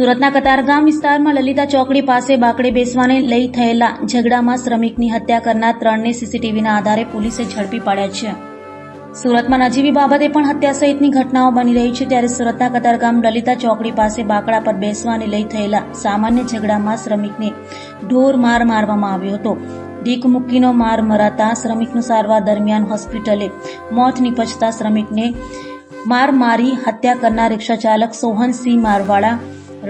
સુરતના કતારગામ વિસ્તારમાં લલિતા ચોકડી પાસે બાકડે બેસવાને લઈ થયેલા ઝઘડામાં શ્રમિકની હત્યા કરનાર 3ને સીસીટીવીના આધારે પોલીસે ઝડપી પાડ્યા છે। સુરતમાં નજીવી બાબતે પણ હત્યા સહિતની ઘટનાઓ બની રહી છે, ત્યારે સુરતના કતારગામ લલિતા ચોકડી પાસે બાકડા પર બેસવાને લઈ થયેલા સામાન્ય ઝઘડામાં શ્રમિકને ઢોર માર મારવામાં આવ્યો હતો। ઢીક મુક્કીનો માર મરાતા શ્રમિકનું સારવાર દરમિયાન હોસ્પિટલે મોત નીપજતા શ્રમિકને માર મારી હત્યા કરનાર રિક્ષા ચાલક સોહનસિંહ મારવાડા,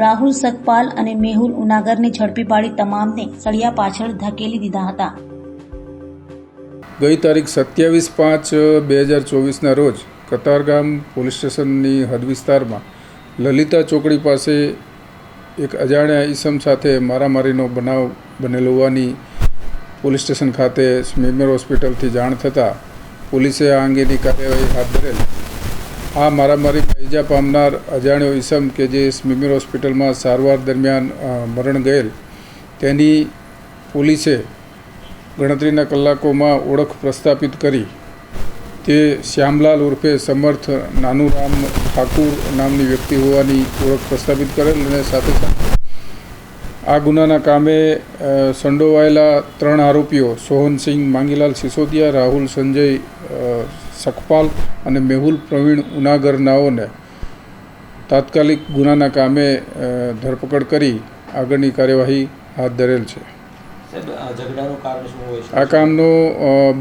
રાહુલ સગપાલ અને મેહુલ ઉનાગરને ઝડપી પાડી તમામને સળિયા પાછળ ધકેલી દીધા હતા। ગઈ તારીખ 27/5/2024ના રોજ કતારગામ પોલીસ સ્ટેશનની હદ વિસ્તારમાં લલિતા ચોકડી પાસે એક અજાણ્યા ઈસમ સાથે મારામારીનો બનાવ બનેલો હોવાની પોલીસ સ્ટેશન ખાતે સ્મીમેર હોસ્પિટલથી જાણ થતાં પોલીસે આ અંગેની કાર્યવાહી હાથ ધરેલ। આ મારામારીમાં ઈજા પામનાર અજાણ્યો ઈસમ કે જે સ્મીમેર હોસ્પિટલમાં સારવાર દરમિયાન મરણ ગયેલ તેની પોલીસે ગણતરીના કલાકોમાં ઓળખ પ્રસ્થાપિત કરી તે શ્યામલાલ ઉર્ફે સમર્થ નાનુરામ ઠાકુર નામની વ્યક્તિ હોવાની ઓળખ પ્રસ્થાપિત કરેલ અને સાથે સાથે આ ગુનાના કામે સંડોવાયેલા 3 આરોપીઓ સોહનસિંહ માંગીલાલ સિસોદિયા, રાહુલ સંજય સખપાલ અને મેહુલ પ્રવીણ ઉનાગર નાઓને તાત્કાલિક ગુનાના કામે ધરપકડ કરી આગળની કાર્યવાહી હાથ ધરેલ છે। આ કામનો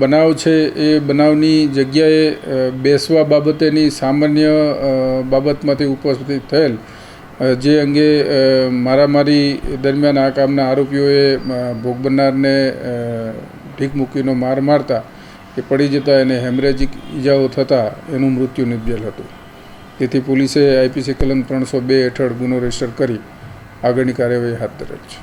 બનાવ છે એ બનાવની જગ્યાએ બેસવા બાબતેની સામાન્ય બાબતમાંથી ઉપસ્થિત થયેલ જે અંગે મારામારી દરમિયાન આ કામના આરોપીઓએ ભોગ બનનારને ઢીક મૂકીનો માર મારતા એ પડી જતાં એને હેમરેજિક ઈજાઓ થતાં એનું મૃત્યુ નિપજેલ હતું। તેથી પોલીસે IPC કલમ 302 હેઠળ ગુનો રજીસ્ટર કરી આગળની કાર્યવાહી હાથ ધરેલ છે।